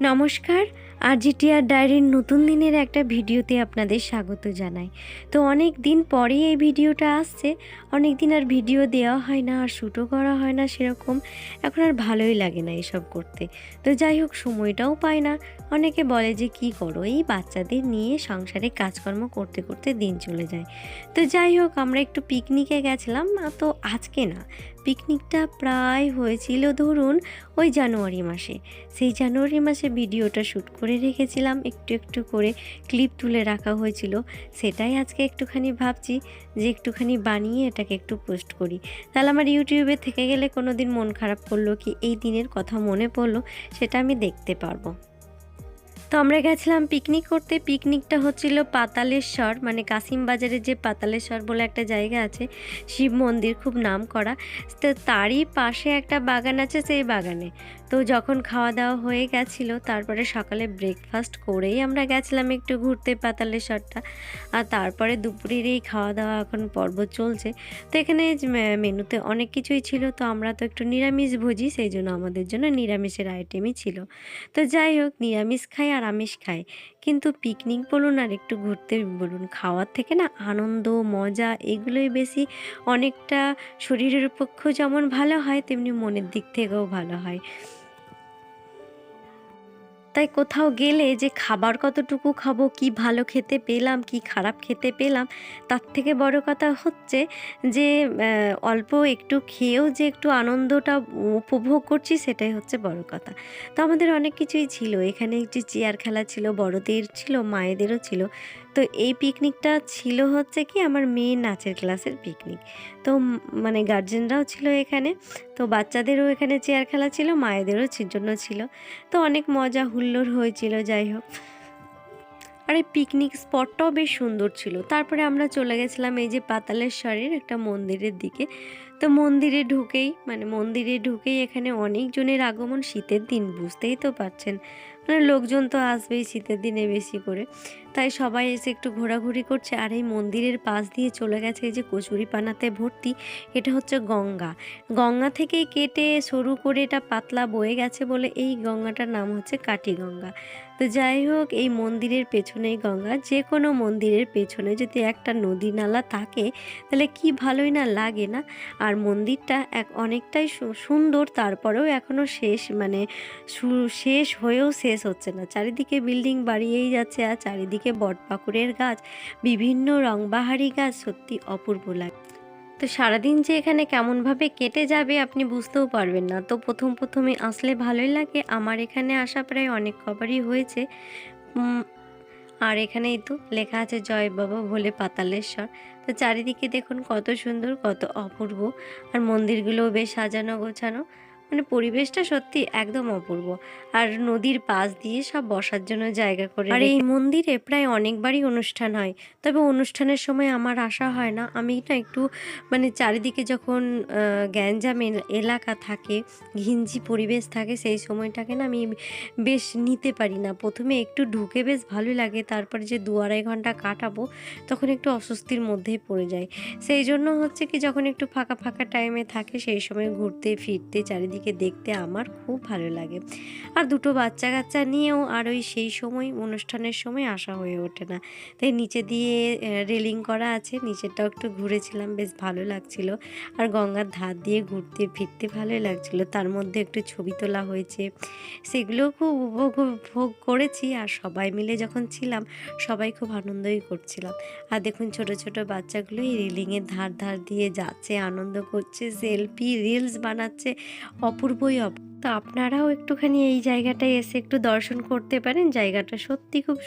নমস্কার। আরজিটিআর ডায়েরির নতুন দিনের একটা ভিডিওতে আপনাদের স্বাগত জানাই। তো অনেক দিন পরে এই ভিডিওটা আসছে। অনেক দিন আর ভিডিও দেওয়া হয় না, আর শ্যুটও করা হয় না সেরকম। এখন আর ভালোই লাগে না এসব করতে। তো যাই হোক, সময়টাও পাই না। অনেকে বলে যে কি করো, এই বাচ্চাদের নিয়ে সংসারে কাজকর্ম করতে করতে দিন চলে যায়। তো যাই হোক, আমরা একটু পিকনিকে গেছিলাম। তো আজকে না, পিকনিকটা প্রায় হয়েছিল ধরুন ওই জানুয়ারি মাসে। সেই জানুয়ারি মাসে ভিডিওটা শ্যুট করে রেখেছিলাম, একটু একটু করে ক্লিপ তুলে রাখা হয়েছিল। সেটাই আজকে একটুখানি ভাবছি যে একটুখানি বানিয়ে এটাকে একটু পোস্ট করি। তাহলে আমার ইউটিউবে থেকে গেলে কোনো দিন মন খারাপ করলো কি এই দিনের কথা মনে পড়লো, সেটা আমি দেখতে পারবো। তো আমরা গেছিলাম পিকনিক করতে। পিকনিকটা হচ্ছিল পাতালেশ্বর, মানে কাশিম বাজারে যে পাতালেশ্বর বলে একটা জায়গা আছে, শিব মন্দির, খুব নাম করা। তো তারই পাশে একটা বাগান আছে, সেই বাগানে। তো যখন খাওয়া দাওয়া হয়ে গেছিলো, তারপরে সকালে ব্রেকফাস্ট করেই আমরা গেছিলাম একটু ঘুরতে পাতালেশ্বরটা। আর তারপরে দুপুরের এই খাওয়া দাওয়া এখন পর্ব চলছে। তো এখানে মেনুতে অনেক কিছুই ছিল। তো আমরা তো একটু নিরামিষ ভোজি, সেই জন্য আমাদের জন্য নিরামিষের আইটেমই ছিল। তো যাই হোক, নিরামিষ খাই আর আমিষ খাই, কিন্তু পিকনিক বলুন আর একটু ঘুরতে বলুন, খাওয়ার থেকে না আনন্দ মজা এগুলোই বেশি। অনেকটা শরীরের পক্ষেও যেমন ভালো হয়, তেমনি মনের দিক থেকেও ভালো হয়। তাই কোথাও গেলে যে খাবার কতটুকু খাবো, কি ভালো খেতে পেলাম, কি খারাপ খেতে পেলাম, তার থেকে বড় কথা হচ্ছে যে অল্প একটু খেয়েও যে একটু আনন্দটা উপভোগ করছি, সেটাই হচ্ছে বড় কথা। তো আমাদের অনেক কিছুই ছিল এখানে। একটি চেয়ার খেলা ছিল, বড়দের ছিল, মায়েদেরও ছিল। তো এই পিকনিকটা ছিল হচ্ছে কি আমার মেয়ের নাচের ক্লাসের পিকনিক। তো মানে গার্জেনরাও ছিল এখানে। তো বাচ্চাদেরও এখানে চেয়ার খেলা ছিল, মায়েদেরও জন্য ছিল। তো অনেক মজা হুল্লোড় হয়েছিল। যাই হোক, আর এই পিকনিক স্পটটাও বেশ সুন্দর ছিল। তারপরে আমরা চলে গেছিলাম এই যে পাতালেশ্বরের একটা মন্দিরের দিকে। তো মন্দিরে ঢুকেই এখানে অনেকজনের আগমন। শীতের দিন, বুঝতেই তো পারছেন, মানে লোকজন তো আসবেই শীতের দিনে বেশি করে। তাই সবাই এসে একটু ঘোরাঘুরি করছে। আর এই মন্দিরের পাশ দিয়ে চলে গেছে এই যে কচুরিপানাতে ভর্তি, এটা হচ্ছে গঙ্গা। গঙ্গা থেকেই কেটে সরু করে এটা পাতলা বয়ে গেছে বলে এই গঙ্গাটার নাম হচ্ছে কাটি গঙ্গা। তো যাই হোক, এই মন্দিরের পেছনেই গঙ্গা। যে কোনো মন্দিরের পেছনে যদি একটা নদী নালা থাকে, তাহলে কি ভালোই না লাগে না। আর মন্দিরটা অনেকটাই সুন্দর। তারপরেও এখনও শেষ হয়েও শেষ হচ্ছে না। চারিদিকে বিল্ডিং বাড়িয়েই যাচ্ছে, আর চারিদিকে বটপাকুড়ের গাছ, বিভিন্ন রংবাহারি গাছ, সত্যি অপূর্ব লাগে। তো সারাদিন যে এখানে কেমনভাবে কেটে যাবে আপনি বুঝতেও পারবেন না। তো প্রথমে আসলে ভালোই লাগে। আমার এখানে আসা প্রায় অনেক কবারই হয়েছে। আর এখানেই তো লেখা আছে জয় বাবা ভোলে পাতালেশ্বর। তো চারিদিকে দেখুন কত সুন্দর, কত অপূর্ব। আর মন্দিরগুলোও বেশ সাজানো গোছানো, মানে পরিবেশটা সত্যি একদম অপূর্ব। আর নদীর পাশ দিয়ে সব বসার জন্য জায়গা করে। আর এই মন্দিরে প্রায় অনেকবারই অনুষ্ঠান হয়, তবে অনুষ্ঠানের সময় আমার আসা হয় না। আমি না একটু মানে চারিদিকে যখন গ্যাঞ্জামের এলাকা থাকে, ঘিঞ্জি পরিবেশ থাকে, সেই সময়টাকে না আমি বেশ নিতে পারি না। প্রথমে একটু ঢুকে বেশ ভালোই লাগে, তারপরে যে 2-2.5 ঘন্টা কাটাবো, তখন একটু অস্বস্তির মধ্যেই পড়ে যায়। সেই জন্য হচ্ছে কি, যখন একটু ফাঁকা ফাঁকা টাইমে থাকে, সেই সময় ঘুরতে ফিরতে চারিদিকে দেখতে আমার খুব ভালো লাগে। আর দুটো বাচ্চা কাচ্চা নিয়েও আর ওই সেই সময় অনুষ্ঠানের সময় আসা হয়ে ওঠে না। তাই নিচে দিয়ে রেলিং করা আছে, নিচেরটাও একটু ঘুরেছিলাম, বেশ ভালো লাগছিল। আর গঙ্গার ধার দিয়ে ঘুরতে ফিরতে ভালোই লাগছিল। তার মধ্যে একটু ছবি তোলা হয়েছে, সেগুলোও খুব উপভোগ করেছি। আর সবাই মিলে যখন ছিলাম, সবাই খুব আনন্দই করছিলাম। আর দেখুন ছোট ছোট বাচ্চাগুলো এই রেলিংয়ের ধার দিয়ে যাচ্ছে, আনন্দ করছে, সেলফি রিলস বানাচ্ছে, অপূর্বই তো আপনারাও একটুখানি এই জায়গাটায় এসে একটু দর্শন করতে পারেন। জায়গাটা সত্যি খুব